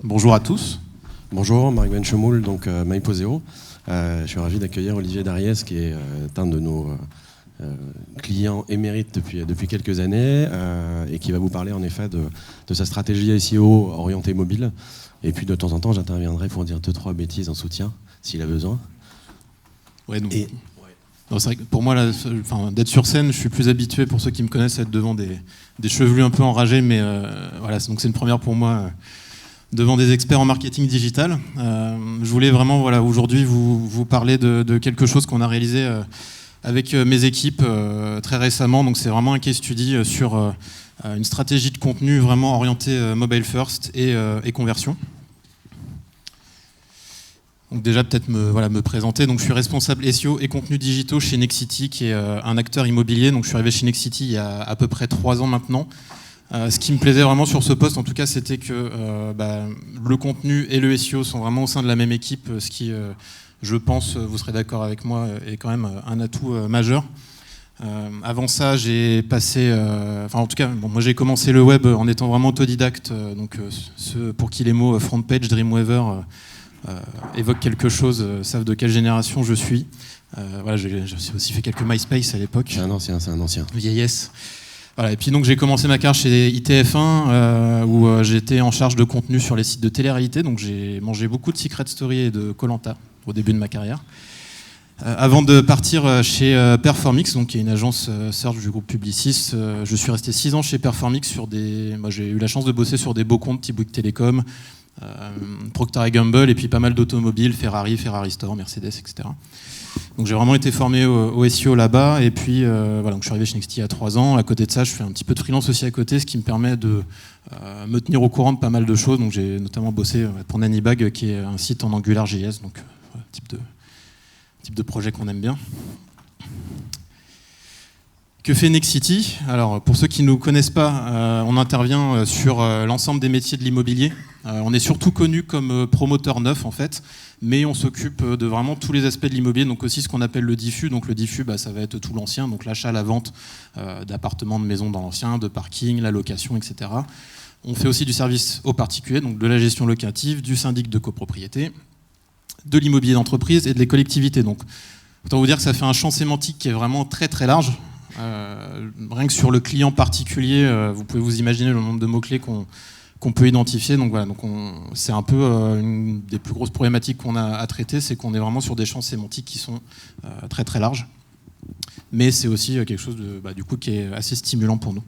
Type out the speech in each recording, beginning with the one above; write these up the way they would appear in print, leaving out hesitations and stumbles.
Bonjour à tous. Bonjour, Marc Benchemoul, donc MyPoseo. Je suis ravi d'accueillir Olivier Dariès, qui est un de nos clients émérites depuis quelques années et qui va vous parler en effet de sa stratégie SEO orientée mobile. Et puis de temps en temps, j'interviendrai pour dire 2-3 bêtises en soutien, s'il a besoin. Ouais, donc, non, c'est vrai que pour moi, là, d'être sur scène, je suis plus habitué, pour ceux qui me connaissent, à être devant des chevelus un peu enragés, mais voilà, donc c'est une première pour moi. Devant des experts en marketing digital. Je voulais vraiment aujourd'hui vous parler de quelque chose qu'on a réalisé avec mes équipes très récemment. Donc c'est vraiment un case study sur une stratégie de contenu vraiment orientée mobile first et conversion. Donc déjà peut-être me présenter. Donc je suis responsable SEO et contenus digitaux chez Nexity, qui est un acteur immobilier. Donc je suis arrivé chez Nexity il y a à peu près 3 ans maintenant. Ce qui me plaisait vraiment sur ce poste, en tout cas, c'était que le contenu et le SEO sont vraiment au sein de la même équipe, ce qui, je pense, vous serez d'accord avec moi, est quand même un atout majeur. Avant ça, j'ai passé, moi j'ai commencé le web en étant vraiment autodidacte, donc ceux pour qui les mots front page, Dreamweaver évoquent quelque chose, savent de quelle génération je suis. J'ai aussi fait quelques MySpace à l'époque. C'est un ancien. Vieillesse. Voilà, et puis donc j'ai commencé ma carrière chez ITF1 où j'étais en charge de contenu sur les sites de télé-réalité, donc j'ai mangé beaucoup de Secret Story et de Koh-Lanta au début de ma carrière. Avant de partir chez Performix, donc qui est une agence search du groupe Publicis, je suis resté 6 ans chez Performix sur j'ai eu la chance de bosser sur des beaux comptes type Bouygues Télécom, Procter & Gamble et puis pas mal d'automobiles, Ferrari Store, Mercedes, etc. Donc j'ai vraiment été formé au SEO là-bas et puis donc je suis arrivé chez Nexity il y a 3 ans. À côté de ça, je fais un petit peu de freelance aussi à côté, ce qui me permet de me tenir au courant de pas mal de choses. Donc j'ai notamment bossé pour Nannybag, qui est un site en AngularJS, donc type de projet qu'on aime bien. Que fait Nexity ? Alors, pour ceux qui ne nous connaissent pas, on intervient sur l'ensemble des métiers de l'immobilier. On est surtout connu comme promoteur neuf, en fait, mais on s'occupe de vraiment tous les aspects de l'immobilier, donc aussi ce qu'on appelle le diffus. Donc le diffus, ça va être tout l'ancien, donc l'achat, la vente d'appartements, de maisons dans l'ancien, de parking, la location, etc. On fait aussi du service aux particuliers, donc de la gestion locative, du syndic de copropriété, de l'immobilier d'entreprise et de les collectivités. Donc, autant vous dire que ça fait un champ sémantique qui est vraiment très très large. Rien que sur le client particulier, vous pouvez vous imaginer le nombre de mots-clés qu'on peut identifier. Donc voilà, c'est un peu une des plus grosses problématiques qu'on a à traiter, c'est qu'on est vraiment sur des champs sémantiques qui sont très très larges. Mais c'est aussi quelque chose qui est assez stimulant pour nous.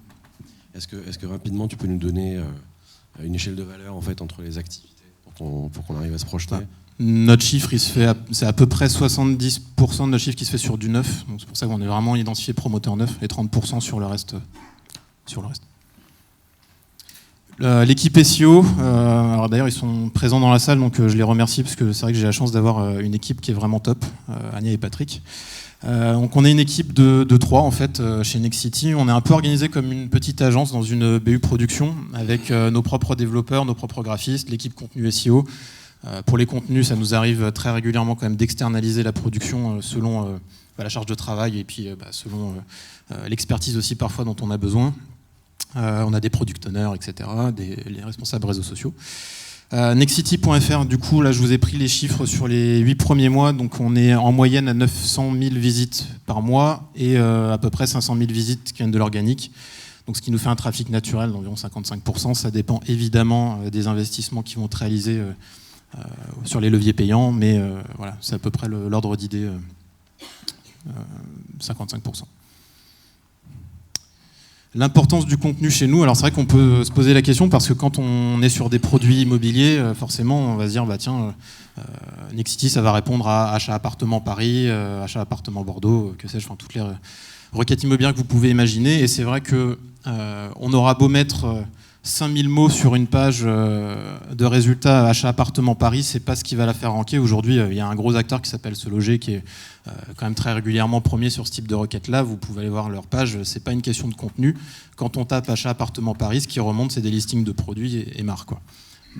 Est-ce que rapidement tu peux nous donner une échelle de valeur en fait entre les activités pour qu'on arrive à se projeter? Notre chiffre, c'est à peu près 70% de notre chiffre qui se fait sur du neuf. Donc c'est pour ça qu'on est vraiment identifié promoteur neuf et 30% sur le reste. L'équipe SEO, alors d'ailleurs ils sont présents dans la salle, donc je les remercie parce que c'est vrai que j'ai la chance d'avoir une équipe qui est vraiment top, Ania et Patrick. Donc on est une équipe de 3 en fait chez Nexity. On est un peu organisé comme une petite agence dans une BU production avec nos propres développeurs, nos propres graphistes, l'équipe contenu SEO. Pour les contenus, ça nous arrive très régulièrement quand même d'externaliser la production selon la charge de travail et puis selon l'expertise aussi parfois dont on a besoin. On a des product owners, etc., les responsables réseaux sociaux. Nexity.fr, du coup, là je vous ai pris les chiffres sur les 8 premiers mois, donc on est en moyenne à 900 000 visites par mois et à peu près 500 000 visites qui viennent de l'organique. Donc, ce qui nous fait un trafic naturel d'environ 55%. Ça dépend évidemment des investissements qui vont être réalisés sur les leviers payants, mais c'est à peu près l'ordre d'idée, 55%. L'importance du contenu chez nous, alors c'est vrai qu'on peut se poser la question parce que quand on est sur des produits immobiliers, forcément on va se dire Nexity ça va répondre à achat appartement Paris, achat appartement Bordeaux, que sais-je, toutes les requêtes immobilières que vous pouvez imaginer. Et c'est vrai que on aura beau mettre 5000 mots sur une page de résultats achat appartement Paris, c'est pas ce qui va la faire ranker. Aujourd'hui, il y a un gros acteur qui s'appelle Se Loger qui est quand même très régulièrement premier sur ce type de requête-là. Vous pouvez aller voir leur page, c'est pas une question de contenu. Quand on tape achat appartement Paris, ce qui remonte, c'est des listings de produits et marques, quoi.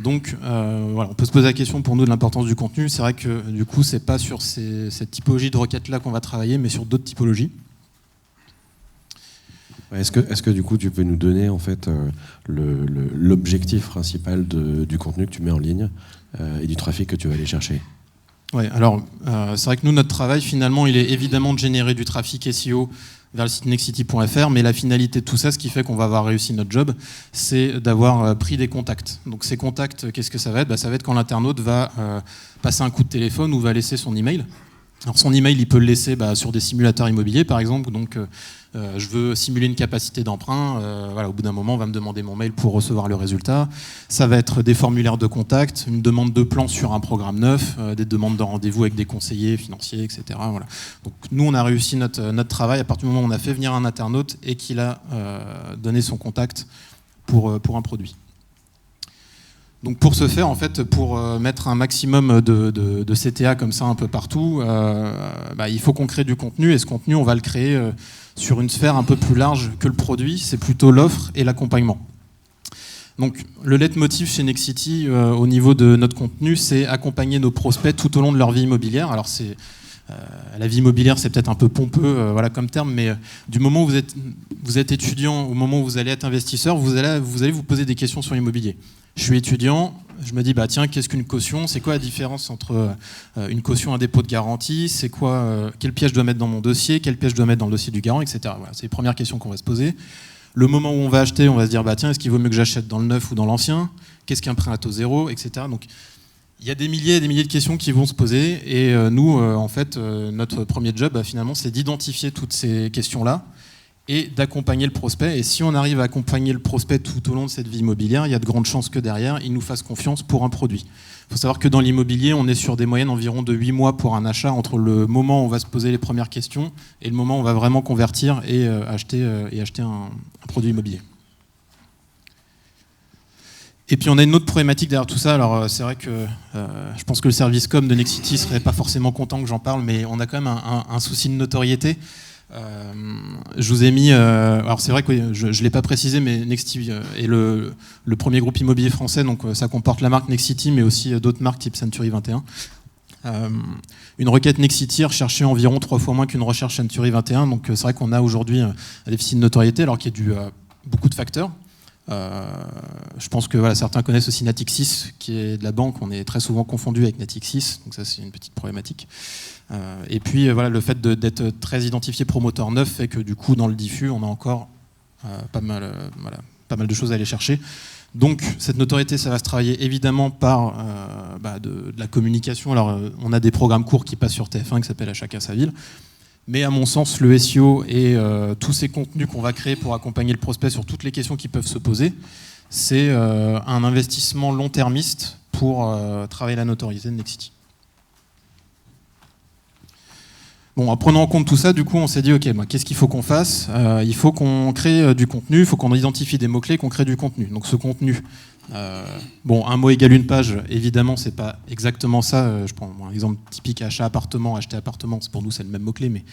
Donc voilà, on peut se poser la question pour nous de l'importance du contenu. C'est vrai que du coup, c'est pas sur cette typologie de requêtes-là qu'on va travailler, mais sur d'autres typologies. Est-ce que du coup tu peux nous donner en fait l'objectif principal du contenu que tu mets en ligne et du trafic que tu vas aller chercher? Ouais, alors c'est vrai que nous, notre travail finalement, il est évidemment de générer du trafic SEO vers le site nexity.fr, mais la finalité de tout ça, ce qui fait qu'on va avoir réussi notre job, c'est d'avoir pris des contacts. Donc ces contacts, qu'est-ce que ça va être? Ça va être quand l'internaute va passer un coup de téléphone ou va laisser son email. Alors son email, il peut le laisser sur des simulateurs immobiliers, par exemple. Donc, je veux simuler une capacité d'emprunt. Voilà, au bout d'un moment, on va me demander mon mail pour recevoir le résultat. Ça va être des formulaires de contact, une demande de plan sur un programme neuf, des demandes de rendez-vous avec des conseillers financiers, etc. Voilà. Donc, nous, on a réussi notre travail à partir du moment où on a fait venir un internaute et qu'il a donné son contact pour un produit. Donc pour ce faire, en fait, pour mettre un maximum de CTA comme ça un peu partout, il faut qu'on crée du contenu, et ce contenu, on va le créer sur une sphère un peu plus large que le produit, c'est plutôt l'offre et l'accompagnement. Donc le leitmotiv chez Nexity au niveau de notre contenu, c'est accompagner nos prospects tout au long de leur vie immobilière. Alors la vie immobilière, c'est peut-être un peu pompeux comme terme, mais du moment où vous êtes étudiant, au moment où vous allez être investisseur, vous allez vous poser des questions sur l'immobilier. Je suis étudiant, je me dis, tiens, qu'est-ce qu'une caution? C'est quoi la différence entre une caution et un dépôt de garantie? C'est quoi, quelle pièce je dois mettre dans mon dossier? Quelle pièce je dois mettre dans le dossier du garant, etc. Voilà, c'est les premières questions qu'on va se poser. Le moment où on va acheter, on va se dire, tiens, est-ce qu'il vaut mieux que j'achète dans le neuf ou dans l'ancien? Qu'est-ce qu'un prêt à taux zéro, etc. Donc, il y a des milliers et des milliers de questions qui vont se poser. Et nous, en fait, notre premier job, finalement, c'est d'identifier toutes ces questions-là et d'accompagner le prospect. Et si on arrive à accompagner le prospect tout au long de cette vie immobilière, il y a de grandes chances que derrière, il nous fasse confiance pour un produit. Il faut savoir que dans l'immobilier, on est sur des moyennes environ de 8 mois pour un achat, entre le moment où on va se poser les premières questions et le moment où on va vraiment convertir et acheter un produit immobilier. Et puis on a une autre problématique derrière tout ça. Alors c'est vrai que je pense que le service com de Nexity ne serait pas forcément content que j'en parle, mais on a quand même un souci de notoriété. Je vous ai mis, alors c'est vrai que je ne l'ai pas précisé, mais Nexity est le premier groupe immobilier français, donc ça comporte la marque Nexity, mais aussi d'autres marques type Century 21. Une requête Nexity recherchait environ 3 fois moins qu'une recherche Century 21, donc c'est vrai qu'on a aujourd'hui un déficit de notoriété, alors qu'il y a dû à beaucoup de facteurs. Je pense que certains connaissent aussi Natixis, qui est de la banque. On est très souvent confondu avec Natixis, donc ça c'est une petite problématique. Et puis le fait d'être très identifié promoteur neuf fait que du coup dans le diffus on a encore pas mal de choses à aller chercher. Donc cette notoriété, ça va se travailler évidemment par de la communication. Alors on a des programmes courts qui passent sur TF1 qui s'appellent À chacun sa ville. Mais à mon sens, le SEO et tous ces contenus qu'on va créer pour accompagner le prospect sur toutes les questions qui peuvent se poser, c'est un investissement long-termiste pour travailler la notoriété de Nexity. Bon, en prenant en compte tout ça, du coup, on s'est dit, ok, qu'est-ce qu'il faut qu'on fasse? Il faut qu'on crée du contenu, il faut qu'on identifie des mots-clés, qu'on crée du contenu. Donc ce contenu, un mot égale une page, évidemment, c'est pas exactement ça. Je prends un exemple typique, achat appartement, acheter appartement, pour nous c'est le même mot-clé, mais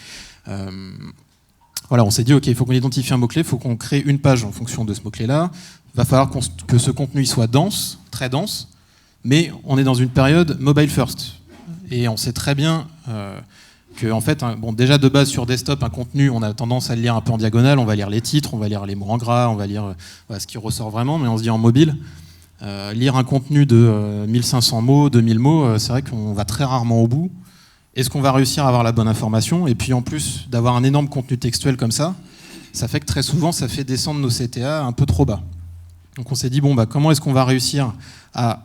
on s'est dit, ok, il faut qu'on identifie un mot-clé, il faut qu'on crée une page en fonction de ce mot-clé-là. Il va falloir que ce contenu soit dense, très dense, mais on est dans une période mobile first. Et on sait très bien que en fait, déjà de base sur desktop, un contenu, on a tendance à le lire un peu en diagonale, on va lire les titres, on va lire les mots en gras, on va lire ce qui ressort vraiment, mais on se dit en mobile, lire un contenu de 1500 mots, 2000 mots, c'est vrai qu'on va très rarement au bout. Est-ce qu'on va réussir à avoir la bonne information? Et puis en plus d'avoir un énorme contenu textuel comme ça fait que très souvent, ça fait descendre nos CTA un peu trop bas. Donc on s'est dit, comment est-ce qu'on va réussir à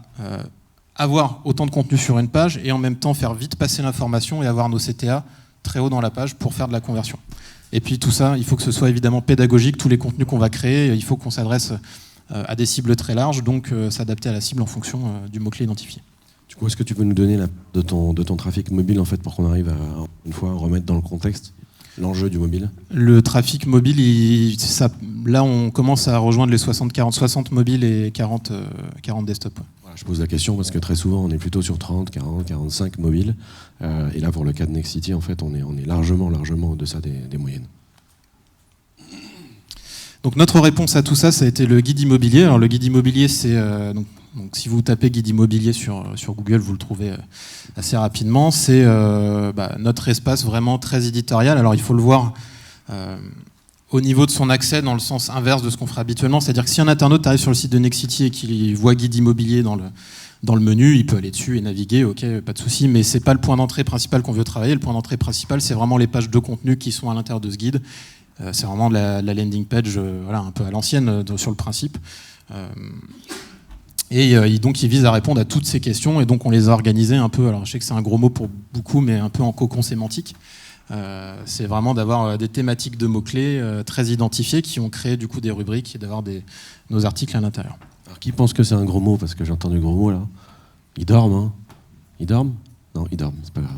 avoir autant de contenu sur une page et en même temps faire vite passer l'information et avoir nos CTA très haut dans la page pour faire de la conversion. Et puis tout ça, il faut que ce soit évidemment pédagogique, tous les contenus qu'on va créer, il faut qu'on s'adresse à des cibles très larges, donc s'adapter à la cible en fonction du mot-clé identifié. Du coup, est-ce que tu peux nous donner de ton trafic mobile en fait, pour qu'on arrive à une fois remettre dans le contexte l'enjeu du mobile? Le trafic mobile, là on commence à rejoindre les 60 mobiles et 40 desktop. Voilà, je pose la question parce que très souvent on est plutôt sur 30, 40, 45 mobiles. Et là pour le cas de Nexity, en fait, on est largement en deçà des moyennes. Donc notre réponse à tout ça, ça a été le guide immobilier. Alors le guide immobilier, c'est Donc si vous tapez guide immobilier sur Google, vous le trouvez assez rapidement. C'est notre espace vraiment très éditorial. Alors il faut le voir au niveau de son accès dans le sens inverse de ce qu'on ferait habituellement. C'est-à-dire que si un internaute arrive sur le site de Nexity et qu'il voit guide immobilier dans le menu, il peut aller dessus et naviguer, ok, pas de souci, mais c'est pas le point d'entrée principal qu'on veut travailler. Le point d'entrée principal, c'est vraiment les pages de contenu qui sont à l'intérieur de ce guide. C'est vraiment la landing page, un peu à l'ancienne sur le principe. Donc, il vise à répondre à toutes ces questions, et donc on les a organisées un peu. Alors, je sais que c'est un gros mot pour beaucoup, mais un peu en cocon sémantique. C'est vraiment d'avoir des thématiques de mots-clés très identifiées qui ont créé du coup des rubriques et d'avoir nos articles à l'intérieur. Alors, qui pense que c'est un gros mot? Parce que j'entends du gros mot là. Ils dorment, hein? Ils dorment? Non, ils dorment, c'est pas grave.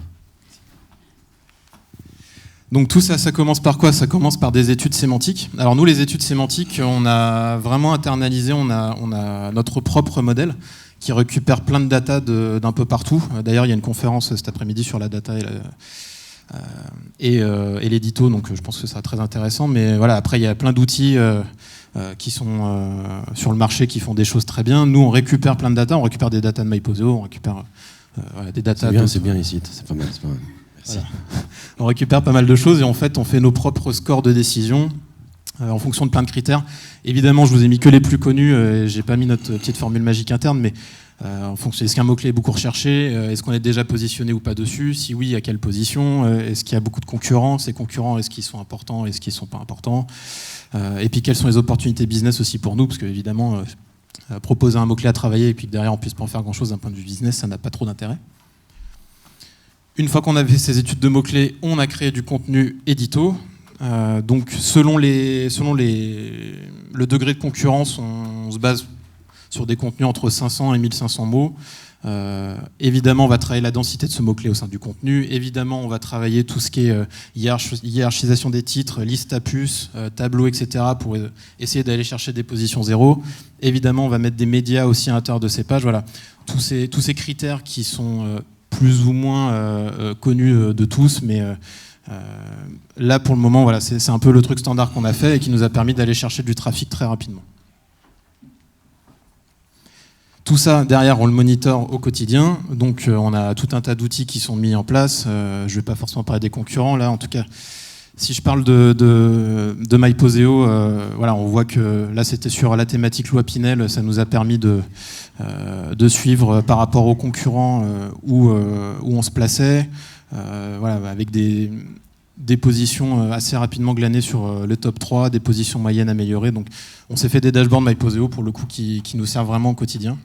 Donc tout ça, ça commence par quoi? Ça commence par des études sémantiques. Alors nous, les études sémantiques, on a vraiment internalisé, on a notre propre modèle qui récupère plein de data d'un peu partout. D'ailleurs, il y a une conférence cet après-midi sur la data et l'édito, donc je pense que ça sera très intéressant. Mais voilà, après, il y a plein d'outils qui sont sur le marché qui font des choses très bien. Nous, on récupère plein de data, on récupère des data de MyPoseo, on récupère des data... C'est bien ici, c'est pas mal, c'est pas mal. Voilà. On récupère pas mal de choses et en fait on fait nos propres scores de décision en fonction de plein de critères. Évidemment, je vous ai mis que les plus connus, j'ai pas mis notre petite formule magique interne, mais en fonction, est-ce qu'un mot-clé est beaucoup recherché, est-ce qu'on est déjà positionné ou pas dessus, si oui, à quelle position, est-ce qu'il y a beaucoup de concurrents, ces concurrents, est-ce qu'ils sont importants, est-ce qu'ils sont pas importants, et puis quelles sont les opportunités business aussi pour nous, parce qu'évidemment, proposer un mot-clé à travailler et puis que derrière on puisse pas en faire grand-chose d'un point de vue business, ça n'a pas trop d'intérêt. Une fois qu'on a fait ces études de mots-clés, on a créé du contenu édito. Donc selon le degré de concurrence, on se base sur des contenus entre 500 et 1500 mots. Évidemment, on va travailler la densité de ce mot-clé au sein du contenu. Évidemment, on va travailler tout ce qui est hiérarchisation des titres, liste à puces, tableau, etc. pour essayer d'aller chercher des positions zéro. Évidemment, on va mettre des médias aussi à l'intérieur de ces pages. Voilà. Tous ces critères qui sont... plus ou moins connu de tous, mais là pour le moment, voilà, c'est un peu le truc standard qu'on a fait et qui nous a permis d'aller chercher du trafic très rapidement. Tout ça, derrière, on le monitore au quotidien, donc on a tout un tas d'outils qui sont mis en place. Je ne vais pas forcément parler des concurrents, là, en tout cas, si je parle de MyPoseo, voilà, on voit que là, c'était sur la thématique loi Pinel, ça nous a permis de suivre par rapport aux concurrents où on se plaçait, voilà, avec des positions assez rapidement glanées sur le top 3, des positions moyennes améliorées. Donc on s'est fait des dashboards MyPoseo pour le coup qui nous servent vraiment au quotidien.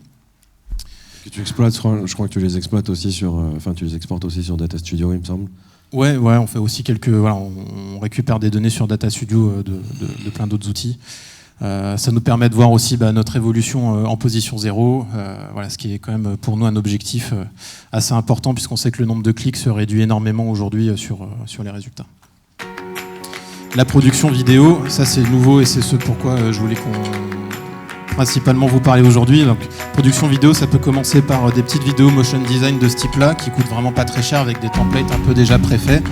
Que tu exploites, je crois que tu les exploites aussi tu les exportes aussi sur Data Studio, il me semble. Ouais, on fait aussi on récupère des données sur Data Studio de plein d'autres outils. Ça nous permet de voir aussi notre évolution en position 0, voilà, ce qui est quand même pour nous un objectif assez important puisqu'on sait que le nombre de clics se réduit énormément aujourd'hui sur les résultats. La production vidéo, ça c'est nouveau et c'est ce pourquoi je voulais principalement vous parler aujourd'hui. Donc, production vidéo, ça peut commencer par des petites vidéos motion design de ce type-là qui coûtent vraiment pas très cher avec des templates un peu déjà préfaits.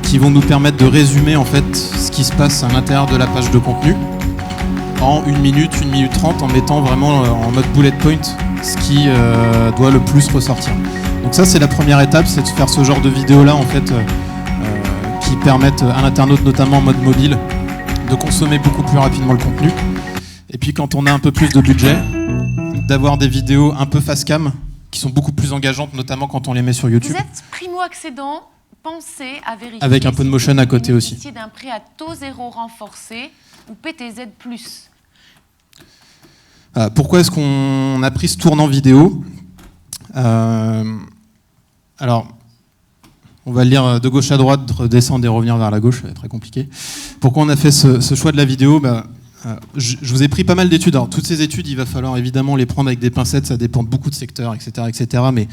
Qui vont nous permettre de résumer en fait ce qui se passe à l'intérieur de la page de contenu en 1 minute, 1 minute 30 en mettant vraiment en mode bullet point ce qui doit le plus ressortir. Donc ça c'est la première étape, c'est de faire ce genre de vidéo là en fait qui permettent à l'internaute notamment en mode mobile de consommer beaucoup plus rapidement le contenu. Et puis quand on a un peu plus de budget, d'avoir des vidéos un peu face cam qui sont beaucoup plus engageantes, notamment quand on les met sur YouTube. Vous êtes primo-accédant, pensez à vérifier avec un peu de motion à côté aussi. D'un prêt à taux zéro renforcé ou PTZ+. Pourquoi est-ce qu'on a pris ce tournant vidéo? Alors, on va le lire de gauche à droite, redescendre et revenir vers la gauche, c'est très compliqué. Pourquoi on a fait ce choix de la vidéo? Je vous ai pris pas mal d'études. Alors, toutes ces études, il va falloir évidemment les prendre avec des pincettes, ça dépend de beaucoup de secteurs, etc. etc. Mais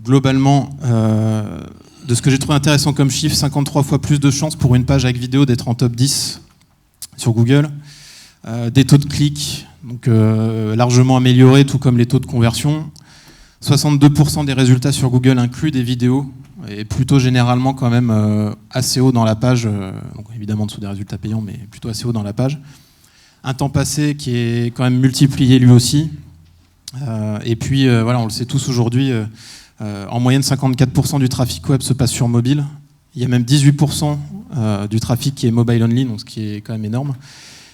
globalement, de ce que j'ai trouvé intéressant comme chiffre, 53 fois plus de chances pour une page avec vidéo d'être en top 10 sur Google. Des taux de clics donc, largement améliorés, tout comme les taux de conversion. 62% des résultats sur Google incluent des vidéos, et plutôt généralement quand même assez haut dans la page, donc évidemment en dessous des résultats payants, mais plutôt assez haut dans la page. un temps passé qui est quand même multiplié lui aussi. Et puis, voilà, on le sait tous aujourd'hui, en moyenne, 54% du trafic web se passe sur mobile. Il y a même 18% du trafic qui est mobile only, donc ce qui est quand même énorme.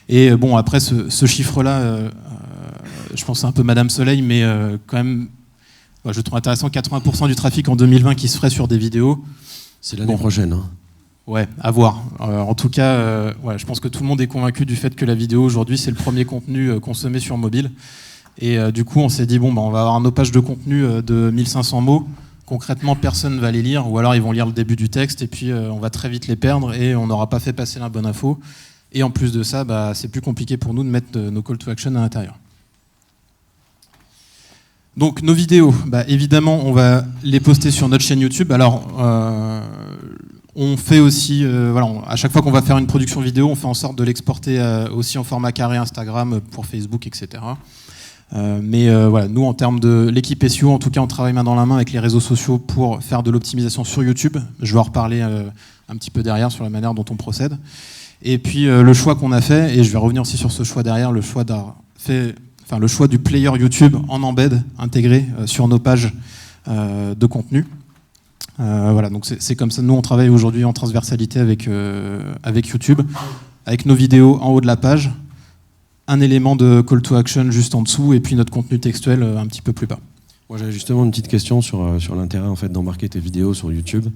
Et bon, après, ce chiffre-là, je pense que c'est un peu Madame Soleil, mais quand même, je trouve intéressant, 80% du trafic en 2020 qui se ferait sur des vidéos. C'est l'année prochaine. Hein. Ouais, à voir. En tout cas, je pense que tout le monde est convaincu du fait que la vidéo, aujourd'hui, c'est le premier contenu consommé sur mobile. Et du coup, on s'est dit, bon, on va avoir nos pages de contenu de 1500 mots. Concrètement, personne ne va les lire, ou alors ils vont lire le début du texte, et puis on va très vite les perdre, et on n'aura pas fait passer la bonne info. Et en plus de ça, c'est plus compliqué pour nous de mettre nos call to action à l'intérieur. Donc nos vidéos, évidemment, on va les poster sur notre chaîne YouTube. Alors, on fait aussi, à chaque fois qu'on va faire une production vidéo, on fait en sorte de l'exporter aussi en format carré Instagram pour Facebook, etc. Nous, en termes de l'équipe SEO, en tout cas, on travaille main dans la main avec les réseaux sociaux pour faire de l'optimisation sur YouTube. Je vais en reparler un petit peu derrière sur la manière dont on procède. Et puis le choix qu'on a fait, et je vais revenir aussi sur ce choix derrière, le choix du player YouTube en embed intégré sur nos pages de contenu. Donc c'est comme ça. Nous, on travaille aujourd'hui en transversalité avec YouTube, avec nos vidéos en haut de la page, un élément de call to action juste en dessous, et puis notre contenu textuel un petit peu plus bas. Moi, j'avais justement une petite question sur l'intérêt en fait, d'embarquer tes vidéos sur YouTube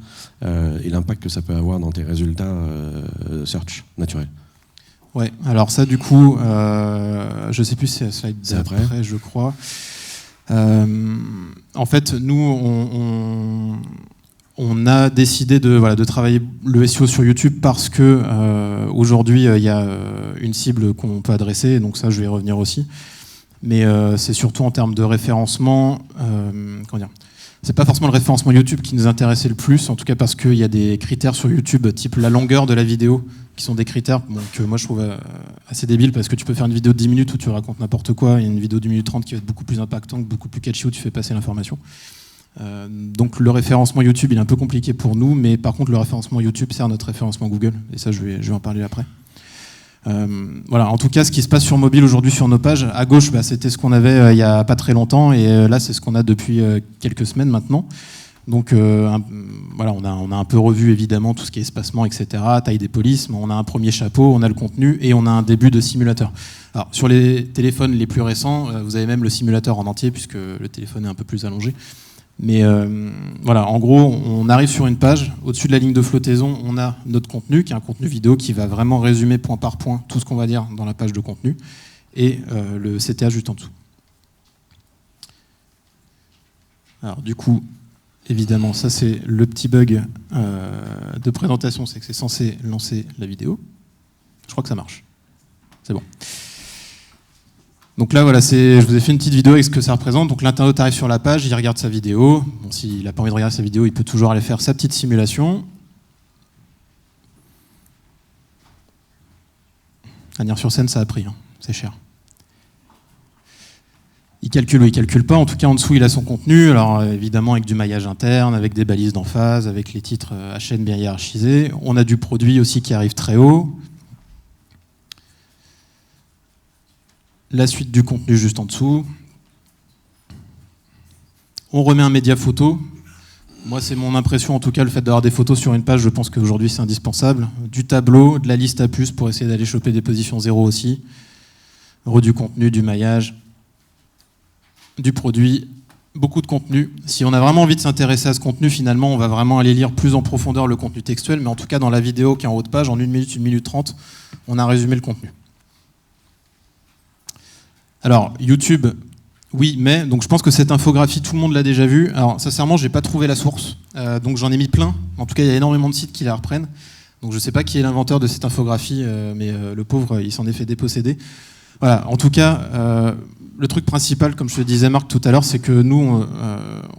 et l'impact que ça peut avoir dans tes résultats search naturels. Ouais, alors ça, du coup, je ne sais plus si c'est la slide d'après, je crois. En fait, nous, on a décidé de travailler le SEO sur YouTube parce que aujourd'hui, il y a une cible qu'on peut adresser, donc ça, je vais y revenir aussi. Mais c'est surtout en termes de référencement, c'est pas forcément le référencement YouTube qui nous intéressait le plus, en tout cas parce qu'il y a des critères sur YouTube, type la longueur de la vidéo, qui sont des critères que moi je trouve assez débiles, parce que tu peux faire une vidéo de 10 minutes où tu racontes n'importe quoi, et une vidéo de 1 minute 30 qui va être beaucoup plus impactante, beaucoup plus catchy, où tu fais passer l'information. Donc le référencement YouTube, il est un peu compliqué pour nous, mais par contre le référencement YouTube sert notre référencement Google, et ça je vais en parler après. En tout cas, ce qui se passe sur mobile aujourd'hui sur nos pages, à gauche, c'était ce qu'on avait il n'y a pas très longtemps, et là, c'est ce qu'on a depuis quelques semaines maintenant. Donc, on a un peu revu évidemment tout ce qui est espacement, etc., taille des polices, mais on a un premier chapeau, on a le contenu, et on a un début de simulateur. Alors, sur les téléphones les plus récents, vous avez même le simulateur en entier, puisque le téléphone est un peu plus allongé. Mais en gros, on arrive sur une page, au-dessus de la ligne de flottaison, on a notre contenu, qui est un contenu vidéo qui va vraiment résumer point par point tout ce qu'on va dire dans la page de contenu, et le CTA juste en dessous. Alors du coup, évidemment, ça c'est le petit bug de présentation, c'est que c'est censé lancer la vidéo. Je crois que ça marche. C'est bon. Donc là, je vous ai fait une petite vidéo avec ce que ça représente. Donc l'internaute arrive sur la page, il regarde sa vidéo. Bon, s'il n'a pas envie de regarder sa vidéo, il peut toujours aller faire sa petite simulation. Agnières-sur-Seine, ça a pris, hein. C'est cher. Il calcule ou il calcule pas. En tout cas, en dessous, il a son contenu. Alors évidemment, avec du maillage interne, avec des balises d'emphase, avec les titres à chaîne bien hiérarchisés. On a du produit aussi qui arrive très haut. La suite du contenu juste en dessous. On remet un média photo. Moi, c'est mon impression, en tout cas, le fait d'avoir des photos sur une page, je pense qu'aujourd'hui, c'est indispensable. Du tableau, de la liste à puces pour essayer d'aller choper des positions 0 aussi. Du contenu, du maillage, du produit, beaucoup de contenu. Si on a vraiment envie de s'intéresser à ce contenu, finalement, on va vraiment aller lire plus en profondeur le contenu textuel, mais en tout cas, dans la vidéo qui est en haut de page, en 1 minute, 1 minute 30, on a résumé le contenu. Alors, YouTube, oui, mais, donc je pense que cette infographie, tout le monde l'a déjà vue. Alors, sincèrement, je n'ai pas trouvé la source, donc j'en ai mis plein. En tout cas, il y a énormément de sites qui la reprennent. Donc je ne sais pas qui est l'inventeur de cette infographie, mais le pauvre, il s'en est fait déposséder. Voilà, en tout cas, le truc principal, comme je te disais, Marc, tout à l'heure, c'est que nous,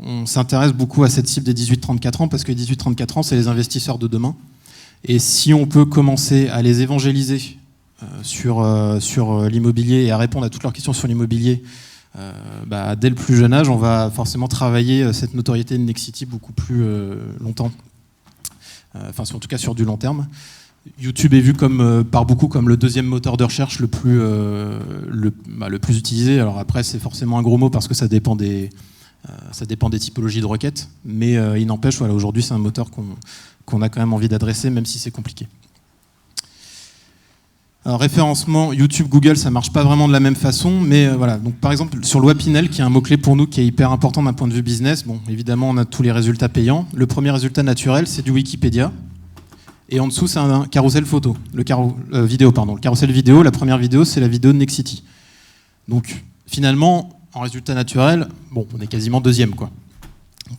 on s'intéresse beaucoup à cette cible des 18-34 ans, parce que les 18-34 ans, c'est les investisseurs de demain. Et si on peut commencer à les évangéliser sur l'immobilier et à répondre à toutes leurs questions sur l'immobilier dès le plus jeune âge, on va forcément travailler cette notoriété de Nexity beaucoup plus longtemps, en tout cas sur du long terme. YouTube est vu par beaucoup comme le deuxième moteur de recherche le plus utilisé. Alors après, c'est forcément un gros mot parce que ça dépend des typologies de requêtes, mais il n'empêche, voilà, aujourd'hui, c'est un moteur qu'on a quand même envie d'adresser, même si c'est compliqué. Alors, référencement YouTube, Google, ça marche pas vraiment de la même façon, mais voilà. Donc, par exemple, sur le Wapinel, qui est un mot-clé pour nous, qui est hyper important d'un point de vue business, bon, évidemment, on a tous les résultats payants. Le premier résultat naturel, c'est du Wikipédia. Et en dessous, c'est un carrousel photo. Vidéo, pardon. Le carrousel vidéo, la première vidéo, c'est la vidéo de Nexity. Donc, finalement, en résultat naturel, bon, on est quasiment deuxième, quoi. Donc,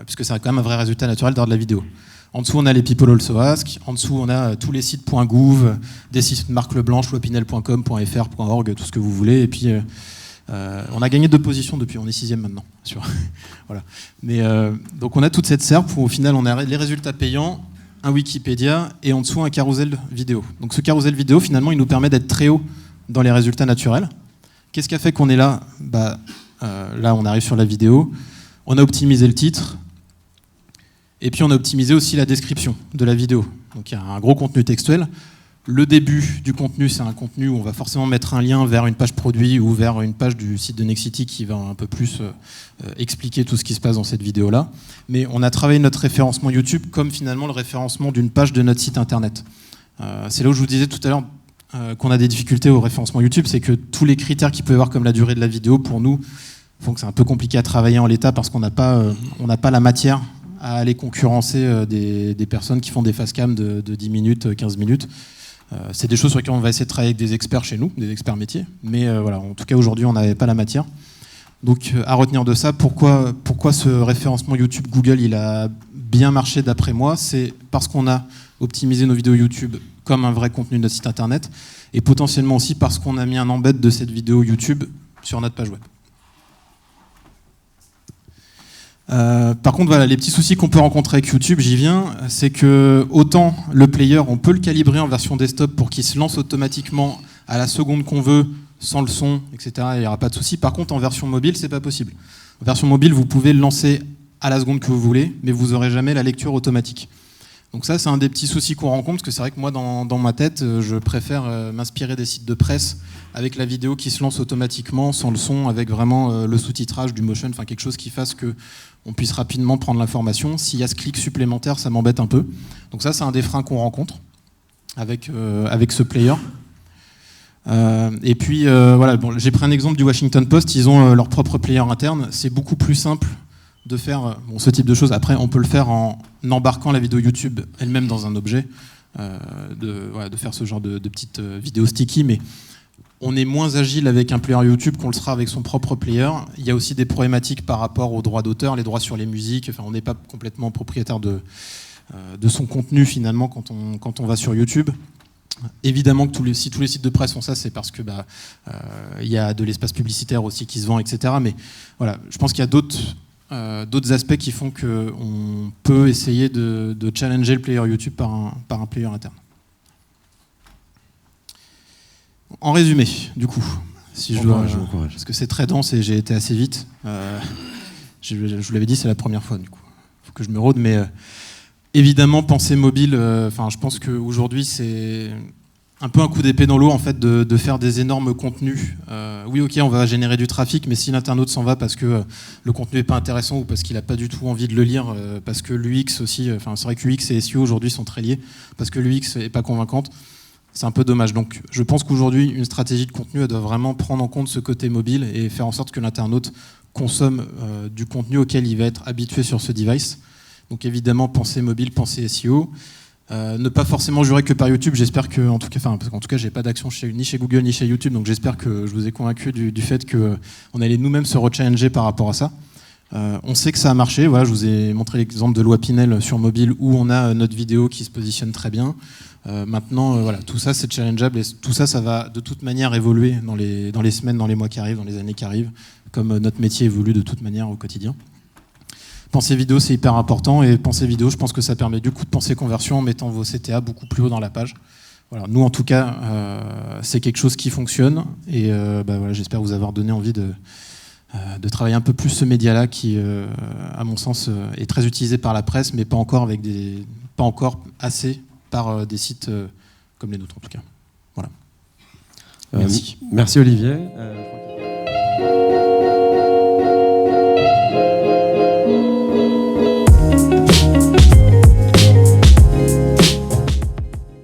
puisque c'est quand même un vrai résultat naturel dans de la vidéo. En dessous, on a les People Also Ask. En dessous, on a tous les sites .gouv, des sites Marc Leblanche, wapinel.com, .fr, .org, tout ce que vous voulez. Et puis, on a gagné 2 positions depuis. On est 6e maintenant. Voilà. Mais, donc, on a toute cette SERP où, au final, on a les résultats payants, un Wikipédia et en dessous, un carrousel vidéo. Donc, ce carrousel vidéo, finalement, il nous permet d'être très haut dans les résultats naturels. Qu'est-ce qui a fait qu'on est là ? Là, on arrive sur la vidéo. On a optimisé le titre. Et puis on a optimisé aussi la description de la vidéo. Donc il y a un gros contenu textuel. Le début du contenu, c'est un contenu où on va forcément mettre un lien vers une page produit ou vers une page du site de Nexity qui va un peu plus expliquer tout ce qui se passe dans cette vidéo-là. Mais on a travaillé notre référencement YouTube comme finalement le référencement d'une page de notre site internet. C'est là où je vous disais tout à l'heure qu'on a des difficultés au référencement YouTube, c'est que tous les critères qu'il peut y avoir comme la durée de la vidéo, pour nous, font que c'est un peu compliqué à travailler en l'état parce qu'on n'a pas la matière à aller concurrencer des personnes qui font des facecam de 10 minutes, 15 minutes. C'est des choses sur lesquelles on va essayer de travailler avec des experts chez nous, des experts métiers. Mais voilà, en tout cas, aujourd'hui, on n'avait pas la matière. Donc, à retenir de ça, pourquoi ce référencement YouTube Google, il a bien marché d'après moi ? C'est parce qu'on a optimisé nos vidéos YouTube comme un vrai contenu de notre site internet et potentiellement aussi parce qu'on a mis un embed de cette vidéo YouTube sur notre page web. Par contre, voilà, les petits soucis qu'on peut rencontrer avec YouTube, j'y viens, c'est que autant le player, on peut le calibrer en version desktop pour qu'il se lance automatiquement à la seconde qu'on veut, sans le son, etc. Il n'y aura pas de souci. Par contre, en version mobile, c'est pas possible. En version mobile, vous pouvez le lancer à la seconde que vous voulez, mais vous n'aurez jamais la lecture automatique. Donc ça, c'est un des petits soucis qu'on rencontre, parce que c'est vrai que moi, dans ma tête, je préfère m'inspirer des sites de presse avec la vidéo qui se lance automatiquement, sans le son, avec vraiment le sous-titrage, du motion, enfin quelque chose qui fasse qu'on puisse rapidement prendre l'information. S'il y a ce clic supplémentaire, ça m'embête un peu. Donc ça, c'est un des freins qu'on rencontre avec ce player. Et puis, voilà, bon, j'ai pris un exemple du Washington Post, ils ont leur propre player interne. C'est beaucoup plus simple de faire ce type de choses. Après, on peut le faire en embarquant la vidéo YouTube elle-même dans un objet, de faire ce genre de petites vidéos sticky, mais on est moins agile avec un player YouTube qu'on le sera avec son propre player. Il y a aussi des problématiques par rapport aux droits d'auteur, les droits sur les musiques. Enfin, on n'est pas complètement propriétaire de son contenu finalement quand on va sur YouTube. Évidemment que si tous les sites de presse font ça, c'est parce que il y a de l'espace publicitaire aussi qui se vend, etc. Mais voilà, je pense qu'il y a d'autres aspects qui font qu'on peut essayer de challenger le player YouTube par un player interne. En résumé, du coup, si je dois, parce que c'est très dense et j'ai été assez vite. Je vous l'avais dit, c'est la première fois, du coup. Il faut que je me rôde, mais évidemment, penser mobile. Je pense qu'aujourd'hui, c'est un peu un coup d'épée dans l'eau, en fait, de faire des énormes contenus. Oui, ok, on va générer du trafic, mais si l'internaute s'en va parce que le contenu n'est pas intéressant ou parce qu'il n'a pas du tout envie de le lire, parce que l'UX aussi, c'est vrai que l'UX et SEO aujourd'hui sont très liés, parce que l'UX n'est pas convaincante. C'est un peu dommage. Donc, je pense qu'aujourd'hui, une stratégie de contenu, elle doit vraiment prendre en compte ce côté mobile et faire en sorte que l'internaute consomme du contenu auquel il va être habitué sur ce device. Donc, évidemment, penser mobile, penser SEO. Ne pas forcément jurer que par YouTube. J'espère que, en tout cas, j'ai pas d'action ni chez Google ni chez YouTube. Donc, j'espère que je vous ai convaincu du fait qu'on allait nous-mêmes se rechallenger par rapport à ça. On sait que ça a marché. Voilà, je vous ai montré l'exemple de Wapinel sur mobile où on a notre vidéo qui se positionne très bien. Maintenant, voilà, tout ça c'est challengeable et tout ça, ça va de toute manière évoluer dans les semaines, dans les mois qui arrivent, dans les années qui arrivent, comme notre métier évolue de toute manière au quotidien. Penser vidéo, c'est hyper important et penser vidéo, je pense que ça permet du coup de penser conversion en mettant vos CTA beaucoup plus haut dans la page. Voilà, nous en tout cas, c'est quelque chose qui fonctionne et voilà, j'espère vous avoir donné envie de travailler un peu plus ce média-là qui, à mon sens, est très utilisé par la presse, mais pas encore assez par des sites comme les nôtres en tout cas. Voilà. Merci. Merci Olivier.